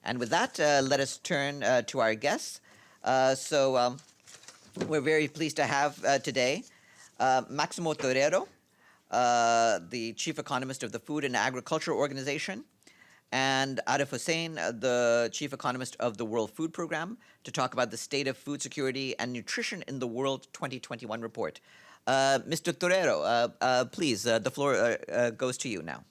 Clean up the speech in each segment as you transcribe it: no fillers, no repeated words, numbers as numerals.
And with that, let us turn to our guests. We're very pleased to have today Máximo Torero, the Chief Economist of the Food and Agriculture Organization, and Adef Hussein, the Chief Economist of the World Food Program, to talk about the state of food security and nutrition in the World 2021 report. Mr. Torero, please, the floor goes to you now.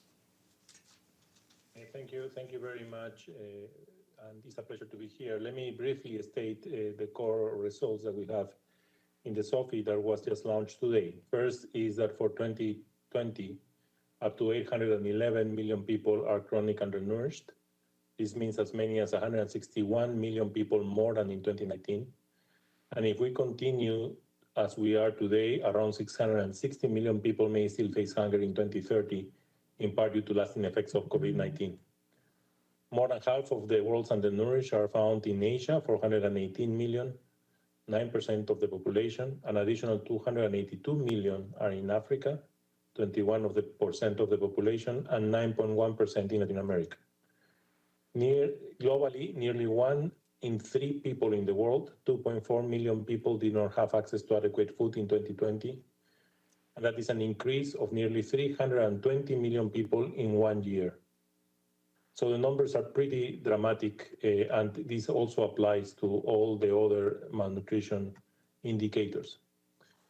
Thank you very much, and it's a pleasure to be here. Let me briefly state the core results that we have in the SOFI that was just launched today. First is that for 2020, up to 811 million people are chronic undernourished. This means as many as 161 million people more than in 2019. And if we continue as we are today, around 660 million people may still face hunger in 2030, in part due to lasting effects of COVID-19. More than half of the world's undernourished are found in Asia, 418 million, 9% of the population. An additional 282 million are in Africa, 21% of the population, and 9.1% in Latin America. Globally, nearly 1 in 3 people in the world, 2.4 million people, did not have access to adequate food in 2020. And that is an increase of nearly 320 million people in 1 year. So the numbers are pretty dramatic, and this also applies to all the other malnutrition indicators.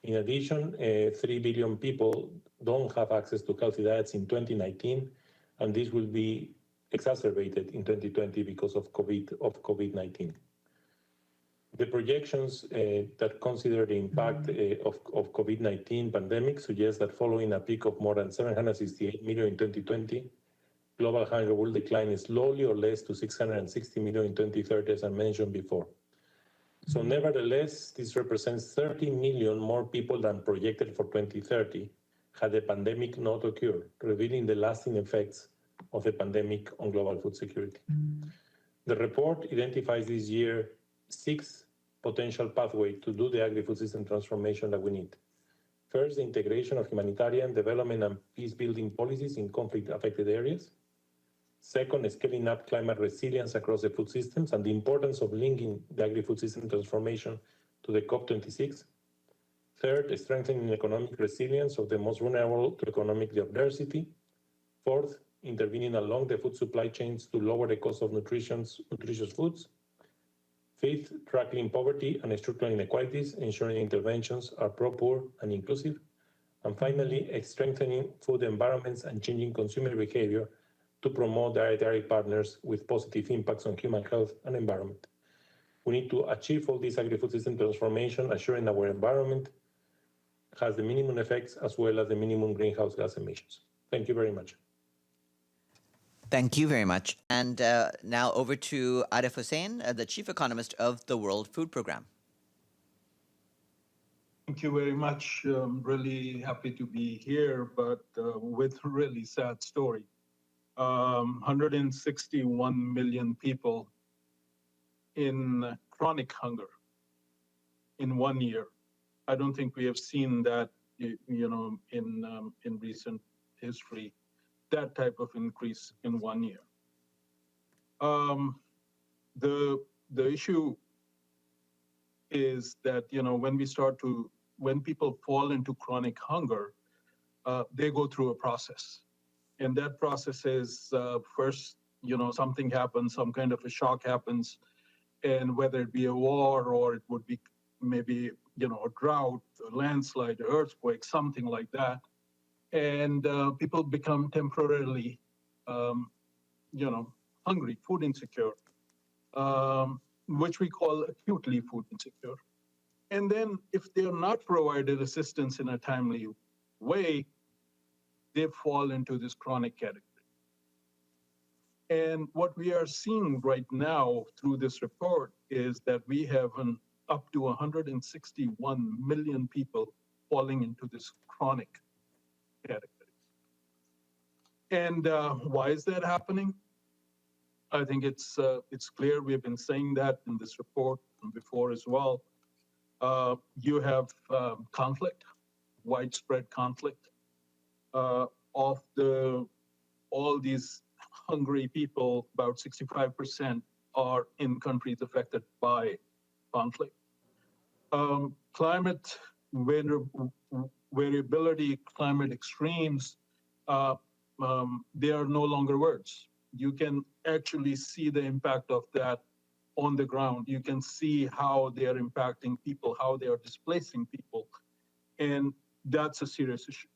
In addition, 3 billion people don't have access to healthy diets in 2019, and this will be exacerbated in 2020 because of COVID-19. The projections that consider the impact of COVID-19 pandemic suggest that following a peak of more than 768 million in 2020, global hunger will decline slowly or less to 660 million in 2030, as I mentioned before. So nevertheless, this represents 30 million more people than projected for 2030 had the pandemic not occurred, revealing the lasting effects of the pandemic on global food security. The report identifies this year 6 potential pathways to do the agri-food system transformation that we need. First, the integration of humanitarian development and peace-building policies in conflict-affected areas. Second, scaling up climate resilience across the food systems and the importance of linking the agri-food system transformation to the COP26. Third, strengthening economic resilience of the most vulnerable to economic adversity. Fourth, intervening along the food supply chains to lower the cost of nutritious foods. Fifth, tackling poverty and structural inequalities, ensuring interventions are pro-poor and inclusive. And finally, strengthening food environments and changing consumer behavior to promote dietary partners with positive impacts on human health and environment. We need to achieve all this agri-food system transformation, assuring our environment has the minimum effects as well as the minimum greenhouse gas emissions. Thank you very much. Thank you very much. And now over to Adef Hussein, the Chief Economist of the World Food Program. Thank you very much. I'm really happy to be here, but with a really sad story. 161 million people in chronic hunger in 1 year. I don't think we have seen that, in recent history, that type of increase in 1 year. The issue is that, when people fall into chronic hunger, they go through a process. And that process is first, something happens, some kind of a shock happens, and whether it be a war or it would be maybe, a drought, a landslide, an earthquake, something like that. And people become temporarily, hungry, food insecure, which we call acutely food insecure. And then if they're not provided assistance in a timely way, they fall into this chronic category. And what we are seeing right now through this report is that we have up to 161 million people falling into this chronic category. And why is that happening? I think it's clear. We've been saying that in this report and before as well. You have conflict, widespread conflict of all these hungry people, about 65%, are in countries affected by conflict. Climate variability, climate extremes, they are no longer words. You can actually see the impact of that on the ground. You can see how they are impacting people, how they are displacing people. And that's a serious issue.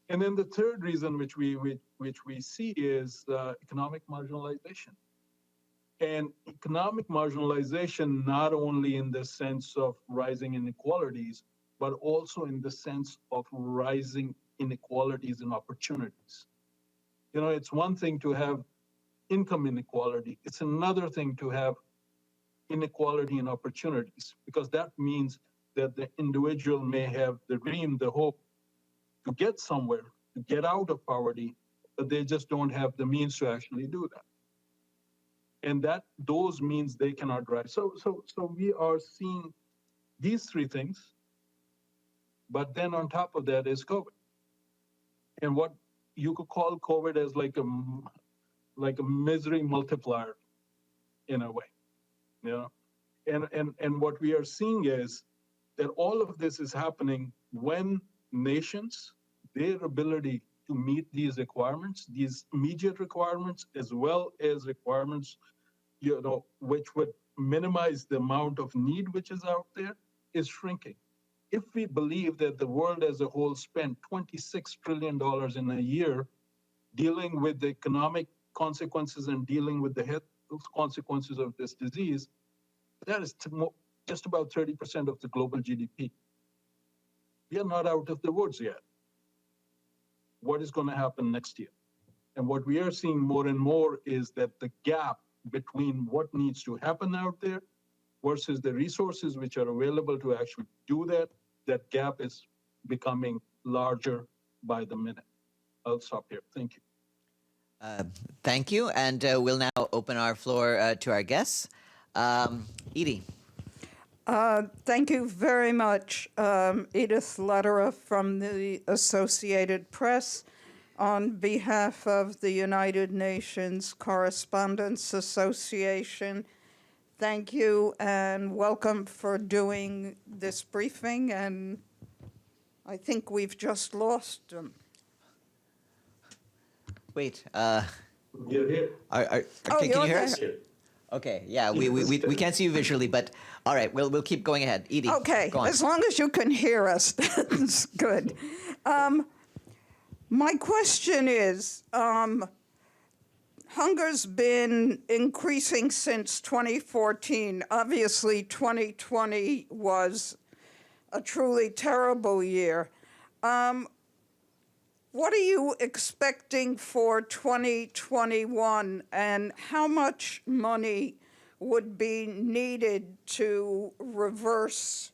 And then the third reason which we see is economic marginalization. And economic marginalization, not only in the sense of rising inequalities, but also in the sense of rising inequalities and opportunities. You know, it's one thing to have income inequality. It's another thing to have inequality in opportunities, because that means that the individual may have the dream, the hope to get somewhere, to get out of poverty, but they just don't have the means to actually do that. And that those means they cannot drive. So we are seeing these three things, but then on top of that is COVID. And what you could call COVID as like a misery multiplier in a way, you know? And what we are seeing is that all of this is happening when nations, their ability to meet these requirements, these immediate requirements, as well as requirements, you know, which would minimize the amount of need which is out there, is shrinking. If we believe that the world as a whole spent $26 trillion in a year dealing with the economic consequences and dealing with the health consequences of this disease, that is just about 30% of the global GDP. We are not out of the woods yet. What is going to happen next year? And what we are seeing more and more is that the gap between what needs to happen out there versus the resources which are available to actually do that, that gap is becoming larger by the minute. I'll stop here. Thank you. Thank you. And we'll now open our floor to our guests. Edie. Thank you very much. Edith Lederer from the Associated Press on behalf of the United Nations Correspondents Association. Thank you and welcome for doing this briefing. And I think we've just lost them. Wait. You're here. Can you hear us? Here. Okay, yeah, we can't see you visually, but all right, we'll keep going ahead. Edie, okay, go on. As long as you can hear us, that's good. My question is, hunger's been increasing since 2014. Obviously, 2020 was a truly terrible year. What are you expecting for 2021, and how much money would be needed to reverse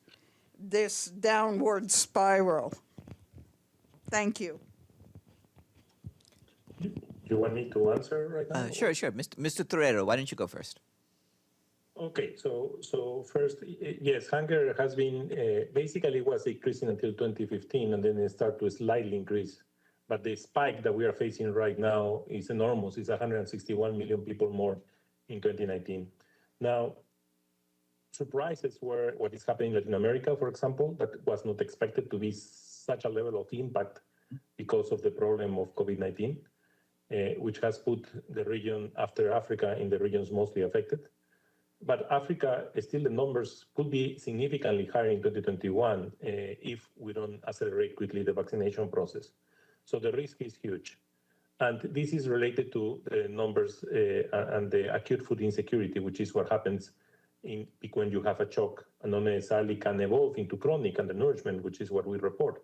this downward spiral? Thank you. You want me to answer right now? Sure. Mr. Torero, why don't you go first? Okay, so first, yes, hunger has been, basically was decreasing until 2015, and then it started to slightly increase. But the spike that we are facing right now is enormous. It's 161 million people more in 2019. Now, surprises were what is happening in Latin America, for example, that was not expected to be such a level of impact because of the problem of COVID-19, which has put the region after Africa in the regions mostly affected. But Africa, still the numbers could be significantly higher in 2021 if we don't accelerate quickly the vaccination process. So the risk is huge. And this is related to the numbers and the acute food insecurity, which is what happens when you have a shock and not necessarily can evolve into chronic undernourishment, which is what we report.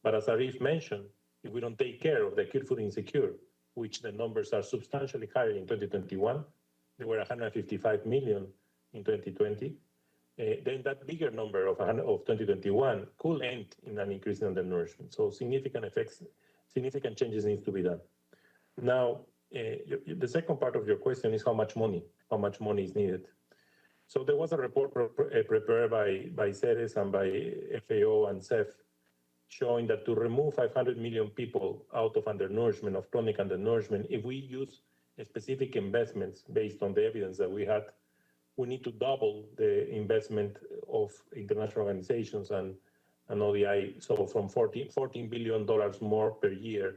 But as Arif mentioned, if we don't take care of the acute food insecure, which the numbers are substantially higher in 2021, they were 155 million in 2020, then that bigger number of 2021 could end in an increase in undernourishment. So significant effects, significant changes need to be done. Now, the second part of your question is how much money is needed. So there was a report prepared by CERES and by FAO and CEF showing that to remove 500 million people out of undernourishment, of chronic undernourishment, if we use specific investments based on the evidence that we had, we need to double the investment of international organizations and ODI, so from $14 billion more per year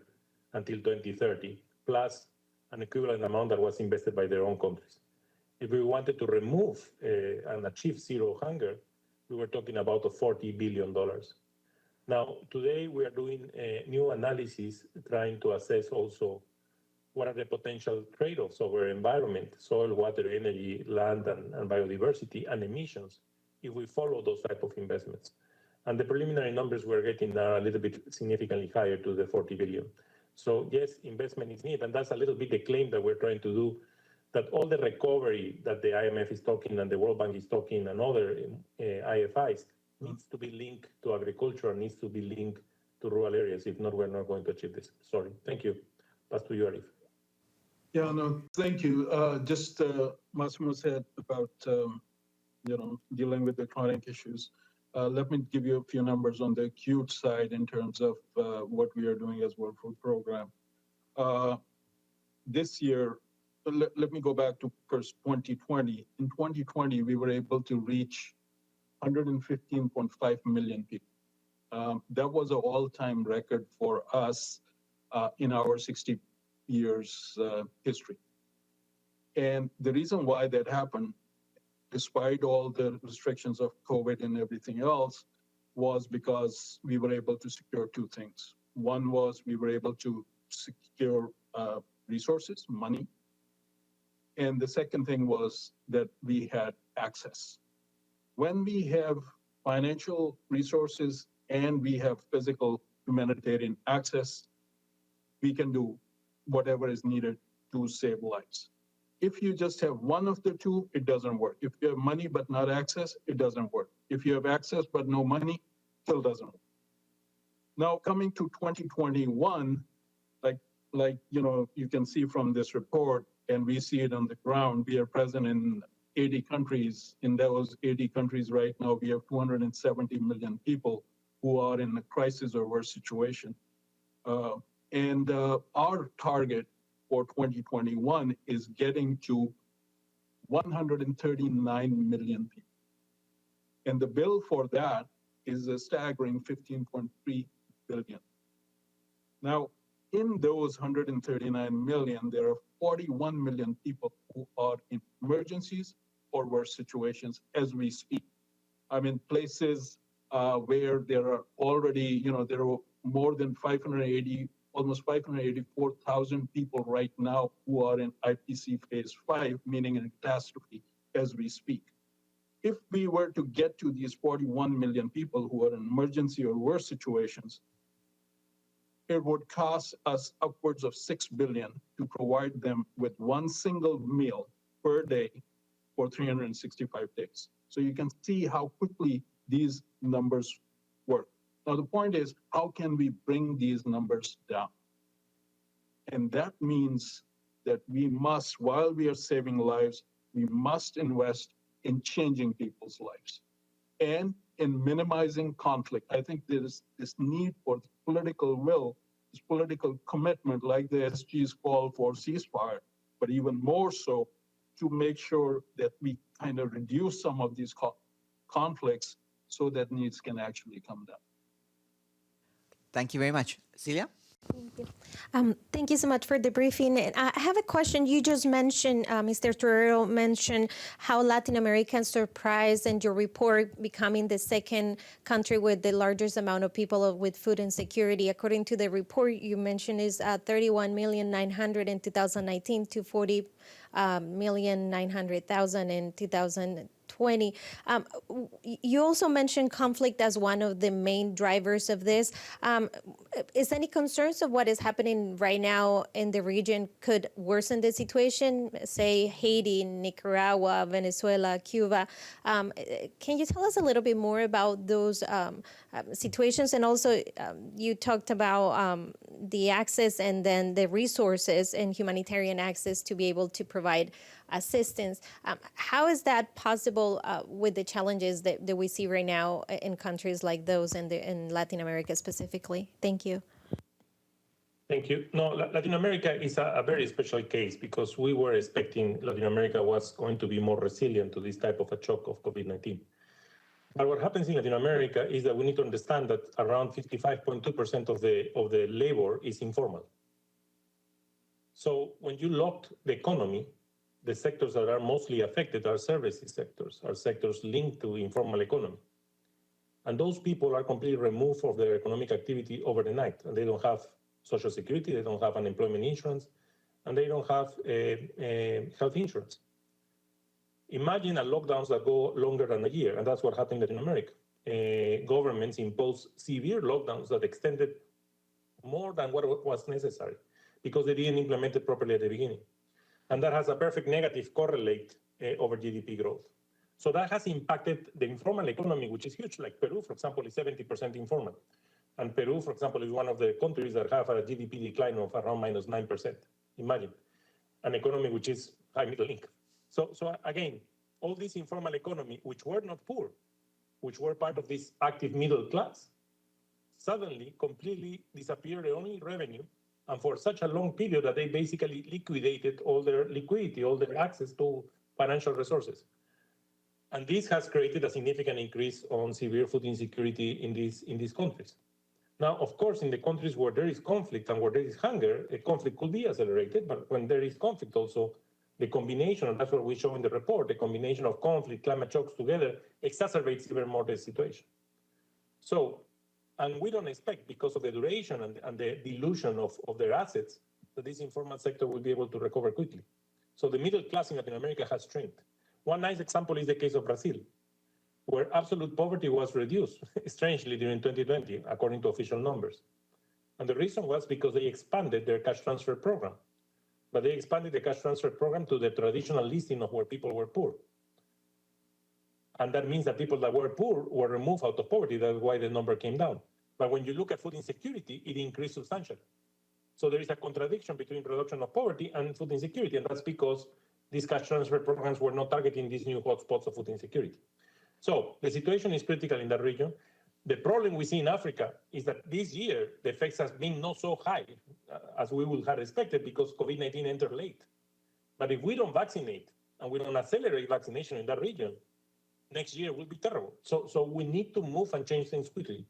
until 2030, plus an equivalent amount that was invested by their own countries. If we wanted to remove and achieve zero hunger, we were talking about $40 billion. Now, today we are doing a new analysis trying to assess also what are the potential trade-offs over environment, soil, water, energy, land, and biodiversity, and emissions if we follow those type of investments. And the preliminary numbers we're getting are a little bit significantly higher to the 40 billion. So yes, investment is needed, and that's a little bit the claim that we're trying to do, that all the recovery that the IMF is talking and the World Bank is talking and other IFIs needs to be linked to agriculture, needs to be linked to rural areas. If not, we're not going to achieve this. Sorry. Thank you. Pass to you, Arif. Yeah, no, thank you. Just Máximo said about dealing with the chronic issues. Let me give you a few numbers on the acute side in terms of what we are doing as World Food Program. This year, let me go back to first 2020. In 2020, we were able to reach 115.5 million people. That was an all-time record for us in our 60 years history. And the reason why that happened, despite all the restrictions of COVID and everything else, was because we were able to secure two things. One was we were able to secure resources, money. And the second thing was that we had access. When we have financial resources and we have physical humanitarian access, we can do whatever is needed to save lives. If you just have one of the two, it doesn't work. If you have money but not access, it doesn't work. If you have access but no money, still doesn't work. Now coming to 2021, like you can see from this report, and we see it on the ground, we are present in 80 countries. In those 80 countries right now, we have 270 million people who are in a crisis or worse situation. And our target for 2021 is getting to 139 million people. And the bill for that is a staggering 15.3 billion. Now, in those 139 million, there are 41 million people who are in emergencies or worse situations as we speak. I'm in places where there are already, there are more than almost 584,000 people right now who are in IPC phase 5, meaning in catastrophe, as we speak. If we were to get to these 41 million people who are in emergency or worse situations, it would cost us upwards of 6 billion to provide them with one single meal per day for 365 days. So you can see how quickly these numbers work. Now, the point is, how can we bring these numbers down? And that means that we must, while we are saving lives, we must invest in changing people's lives and in minimizing conflict. I think there is this need for political will, this political commitment, like the SG's call for ceasefire, but even more so to make sure that we kind of reduce some of these conflicts so that needs can actually come down. Thank you very much. Celia? Thank you. Thank you so much for the briefing. And I have a question. You just mentioned, Mr. Torero mentioned how Latin Americans surprised and your report becoming the second country with the largest amount of people with food insecurity. According to the report you mentioned is 31,900,000 in 2019 to 40,900,000 in 2020. You also mentioned conflict as one of the main drivers of this. Is any concerns of what is happening right now in the region could worsen the situation? Say Haiti, Nicaragua, Venezuela, Cuba. Can you tell us a little bit more about those situations? And also, you talked about the access and then the resources and humanitarian access to be able to provide assistance. How is that possible with the challenges that we see right now in countries like those in Latin America specifically? Thank you. Thank you. No, Latin America is a very special case because we were expecting Latin America was going to be more resilient to this type of a shock of COVID-19. But what happens in Latin America is that we need to understand that around 55.2% of the labor is informal. So when you lock the economy, the sectors that are mostly affected are services sectors, are sectors linked to informal economy. And those people are completely removed from their economic activity over the night, and they don't have social security, they don't have unemployment insurance, and they don't have health insurance. Imagine a lockdowns that go longer than a year, and that's what happened in Latin America. Governments imposed severe lockdowns that extended more than what was necessary because they didn't implement it properly at the beginning. And that has a perfect negative correlate over GDP growth. So that has impacted the informal economy, which is huge. Like Peru, for example, is 70% informal. And Peru, for example, is one of the countries that have a GDP decline of around minus 9%. Imagine an economy which is high middle income. So again, all this informal economy, which were not poor, which were part of this active middle class, suddenly completely disappeared their only revenue, and for such a long period that they basically liquidated all their liquidity, all their access to financial resources. And this has created a significant increase on severe food insecurity in these countries. Now, of course, in the countries where there is conflict and where there is hunger, a conflict could be accelerated, but when there is conflict also, the combination, and that's what we show in the report, the combination of conflict, climate shocks together exacerbates even more the situation. So, and we don't expect, because of the duration and the dilution of their assets, that this informal sector will be able to recover quickly. So the middle class in Latin America has strength. One nice example is the case of Brazil, where absolute poverty was reduced, strangely, during 2020, according to official numbers. And the reason was because they expanded their cash transfer program. But they expanded the cash transfer program to the traditional listing of where people were poor. And that means that people that were poor were removed out of poverty. That's why the number came down. But when you look at food insecurity, it increased substantially. So there is a contradiction between reduction of poverty and food insecurity. And that's because these cash transfer programs were not targeting these new hotspots of food insecurity. So the situation is critical in that region. The problem we see in Africa is that this year, the effects has been not so high as we would have expected because COVID-19 entered late. But if we don't vaccinate and we don't accelerate vaccination in that region, next year will be terrible. So we need to move and change things quickly.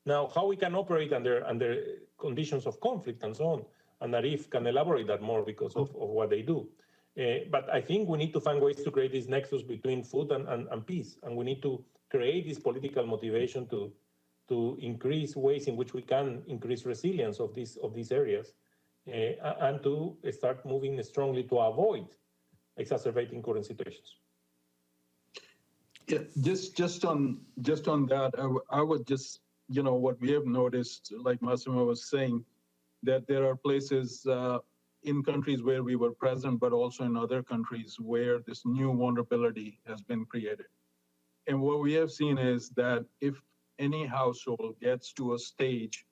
Now, how we can operate under conditions of conflict and so on, and Arif can elaborate that more because of what they do. But I think we need to find ways to create this nexus between food and peace, and we need to create this political motivation to increase ways in which we can increase resilience of these areas, and to start moving strongly to avoid exacerbating current situations. Yeah, just on that, I would just, what we have noticed, like Máximo was saying, that there are places in countries where we were present, but also in other countries where this new vulnerability has been created. And what we have seen is that if any household gets to a stage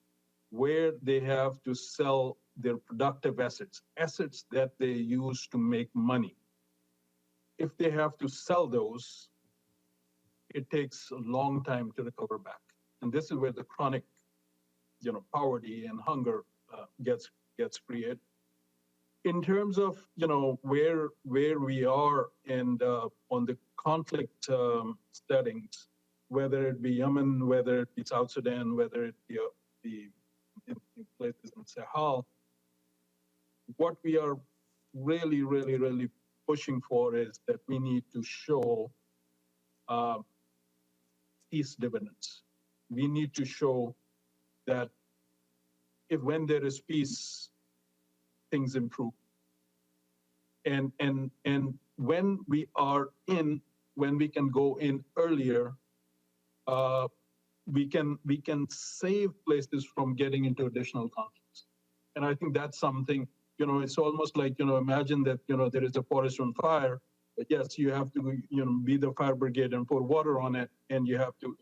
where they have to sell their productive assets that they use to make money, if they have to sell those, it takes a long time to recover back. And this is where the chronic, poverty and hunger gets created. In terms of, where we are and on the conflict settings, whether it be Yemen, whether it be South Sudan, whether it be in places in Sahel, what we are really, really, really pushing for is that we need to show peace dividends. We need to show that when there is peace, things improve. And when we can go in earlier, we can save places from getting into additional conflicts. And I think that's something, it's almost like, imagine that, there is a forest on fire, but yes, you have to, be the fire brigade and pour water on it, and you have to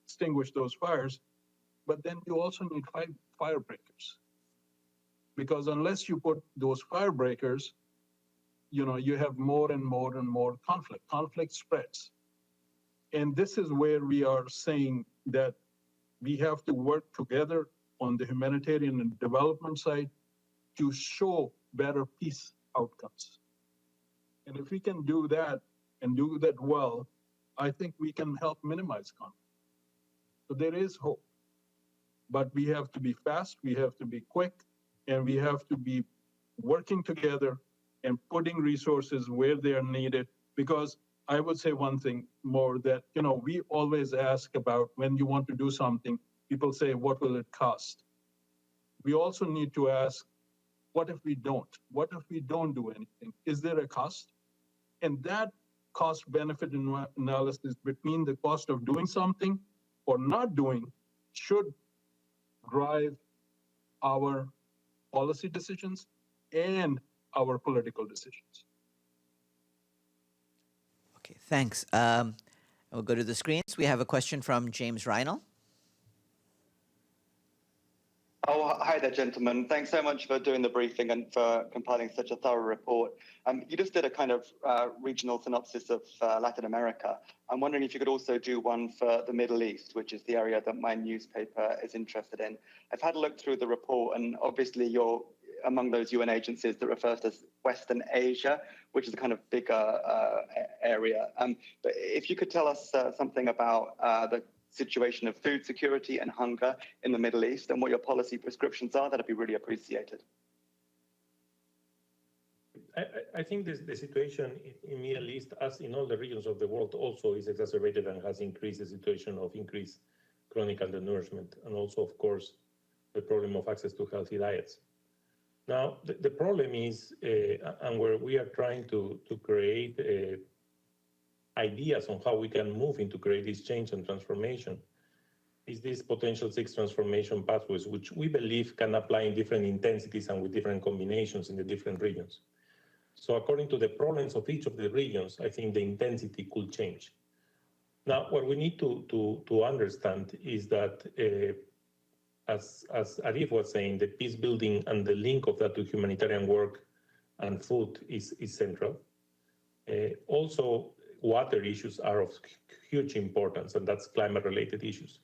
extinguish those fires. But then you also need fire breakers. Because unless you put those fire breakers, you have more and more and more conflict. Conflict spreads. And this is where we are saying that we have to work together on the humanitarian and development side to show better peace outcomes. And if we can do that and do that well, I think we can help minimize conflict. So there is hope. But we have to be fast, we have to be quick, and we have to be working together and putting resources where they are needed. Because I would say one thing more that, we always ask about when you want to do something, people say, what will it cost? We also need to ask, what if we don't? What if we don't do anything? Is there a cost? And that cost-benefit analysis between the cost of doing something or not doing should drive our policy decisions and our political decisions. Okay, thanks. We'll go to the screens. We have a question from James Reinl. Oh, hi there, gentlemen. Thanks so much for doing the briefing and for compiling such a thorough report. You just did a kind of regional synopsis of Latin America. I'm wondering if you could also do one for the Middle East, which is the area that my newspaper is interested in. I've had a look through the report, and obviously you're among those UN agencies that refers to Western Asia, which is a kind of bigger area. But if you could tell us something about the situation of food security and hunger in the Middle East and what your policy prescriptions are, that'd be really appreciated. I think the situation in Middle East, as in all the regions of the world, also is exacerbated and has increased the situation of increased chronic undernourishment, and also, of course, the problem of access to healthy diets. Now, the problem is, and where we are trying to create ideas on how we can move into create this change and transformation, is these potential 6 transformation pathways, which we believe can apply in different intensities and with different combinations in the different regions. So according to the problems of each of the regions, I think the intensity could change. Now, what we need to understand is that, as Arif was saying, the peace building and the link of that to humanitarian work and food is central. Also, water issues are of huge importance, and that's climate-related issues.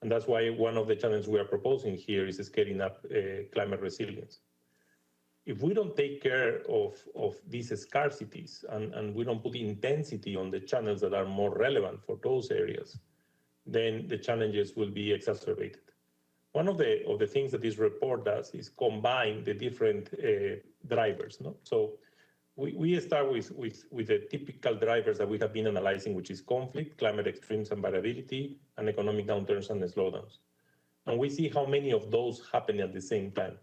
And that's why one of the challenges we are proposing here is scaling up climate resilience. If we don't take care of these scarcities and we don't put intensity on the channels that are more relevant for those areas, then the challenges will be exacerbated. One of the things that this report does is combine the different drivers. No? So we start with the typical drivers that we have been analyzing, which is conflict, climate extremes and variability, and economic downturns and slowdowns. And we see how many of those happen at the same time.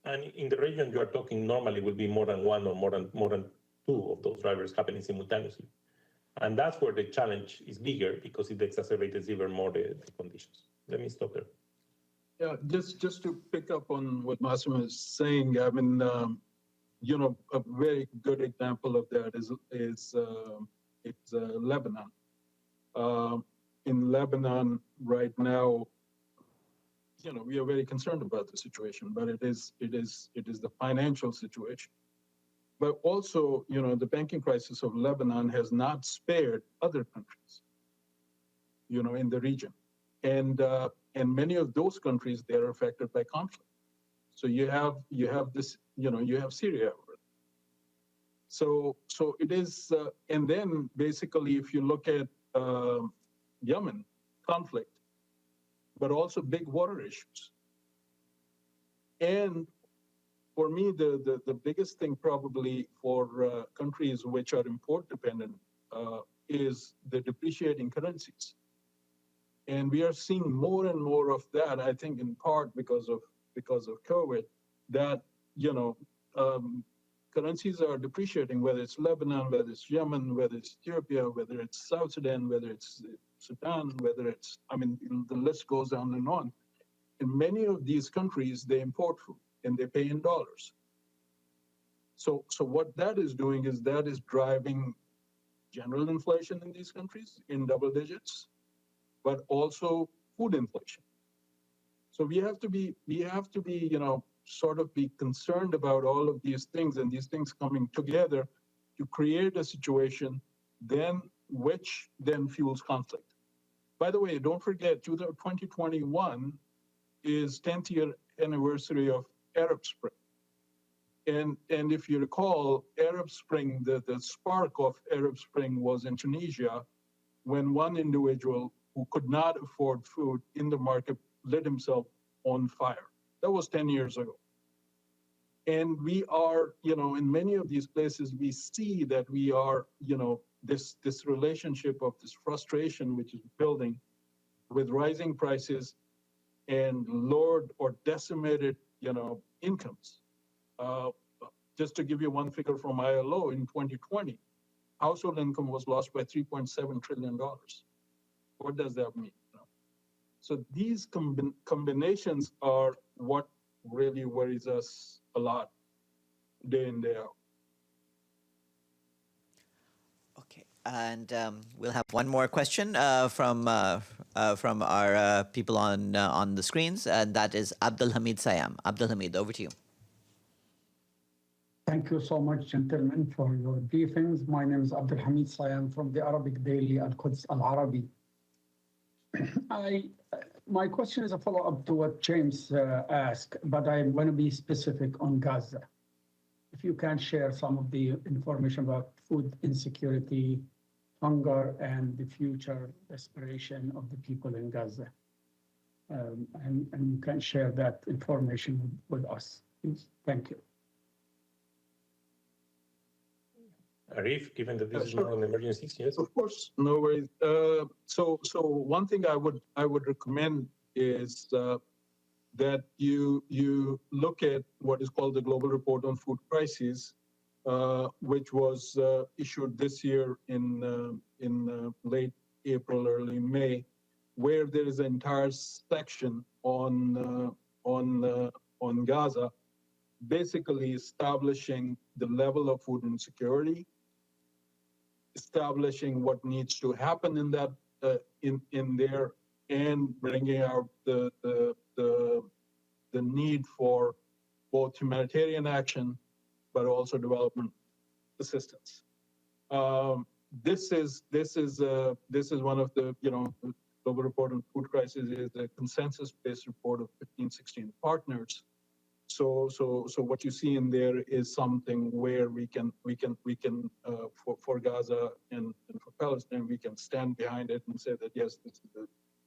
And in the region you are talking normally will be more than one or more than 2 of those drivers happening simultaneously. And that's where the challenge is bigger, because it exacerbates even more the conditions. Let me stop there. Yeah, just to pick up on what Máximo is saying, I mean, a very good example of that is Lebanon. In Lebanon right now, we are very concerned about the situation, but it is the financial situation. But also, the banking crisis of Lebanon has not spared other countries, in the region, and many of those countries, they are affected by conflict. So you have this, you have Syria. So it is, and then basically, if you look at Yemen conflict, but also big water issues. And for me, the biggest thing probably for countries which are import dependent is the depreciating currencies. And we are seeing more and more of that, I think in part because of COVID, that, currencies are depreciating, whether it's Lebanon, whether it's Yemen, whether it's Ethiopia, whether it's South Sudan, whether it's Sudan, whether it's, the list goes on and on. In many of these countries, they import food and they pay in dollars. So what that is doing is that is driving general inflation in these countries in double digits, but also food inflation. So we have to be, sort of be concerned about all of these things and these things coming together to create a situation which then fuels conflict. By the way, don't forget, 2021, is 10th year anniversary of Arab Spring. And if you recall, Arab Spring, the spark of Arab Spring was in Tunisia, when one individual who could not afford food in the market lit himself on fire. That was 10 years ago. And we are, in many of these places, we see that we are, this relationship of this frustration which is building with rising prices and lowered or decimated, incomes. Just to give you one figure from ILO, in 2020, household income was lost by $3.7 trillion. What does that mean? So these combinations are what really worries us a lot, day in, day out. Okay, and we'll have one more question from our people on the screens, and that is Abdul Hamid Sayam. Abdul Hamid, over to you. Thank you so much, gentlemen, for your briefings. My name is Abdul Hamid Sayam from the Arabic daily Al-Quds Al-Arabi. My question is a follow-up to what James asked, but I want to be specific on Gaza. If you can share some of the information about food insecurity, hunger, and the future desperation of the people in Gaza. And you can share that information with us, please. Thank you. Arif, given that this is Sure. more on emergencies, yes? Of course, no worries. So one thing I would recommend is that you look at what is called the Global Report on Food Crises, which was issued this year in late April, early May, where there is an entire section on Gaza, basically establishing the level of food insecurity, establishing what needs to happen in that in there, and bringing out the need for both humanitarian action, but also development assistance. This is one of the Global Report on Food Crisis is a consensus-based report of 15, 16 partners. So what you see in there is something where we can for Gaza and for Palestine, we can stand behind it and say that yes,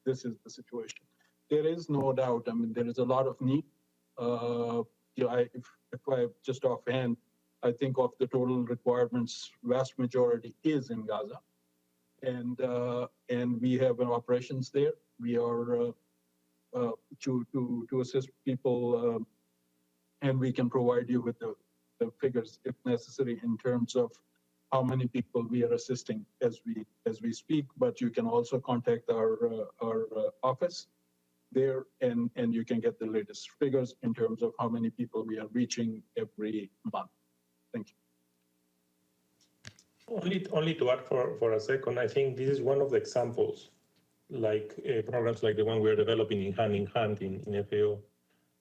this is the situation. There is no doubt. I mean, there is a lot of need. If I just offhand, I think of the total requirements, vast majority is in Gaza, and we have operations there. We are to assist people. And we can provide you with the figures if necessary in terms of how many people we are assisting as we speak. But you can also contact our office there, and you can get the latest figures in terms of how many people we are reaching every month. Thank you. Only to add for a second, I think this is one of the examples, like programs like the one we're developing in hand in FAO.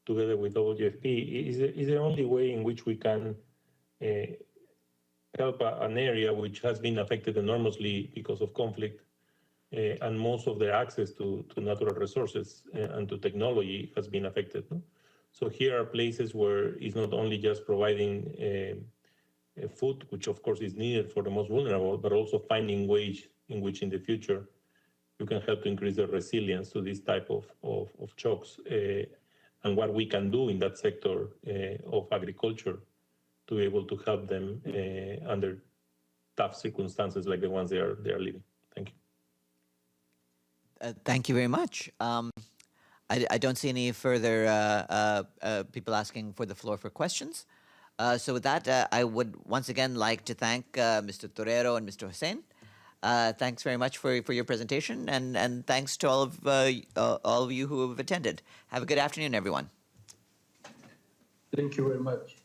Together with WFP, is the only way in which we can help an area which has been affected enormously because of conflict, and most of their access to natural resources and to technology has been affected. No? So here are places where it's not only just providing food, which of course is needed for the most vulnerable, but also finding ways in which in the future you can help to increase their resilience to this type of shocks. And what we can do in that sector of agriculture to be able to help them under tough circumstances like the ones they are living. Thank you. Thank you very much. I don't see any further people asking for the floor for questions. So with that, I would once again like to thank Mr. Torero and Mr. Hussein. Thanks very much for your presentation, and thanks to all of you who have attended. Have a good afternoon, everyone. Thank you very much.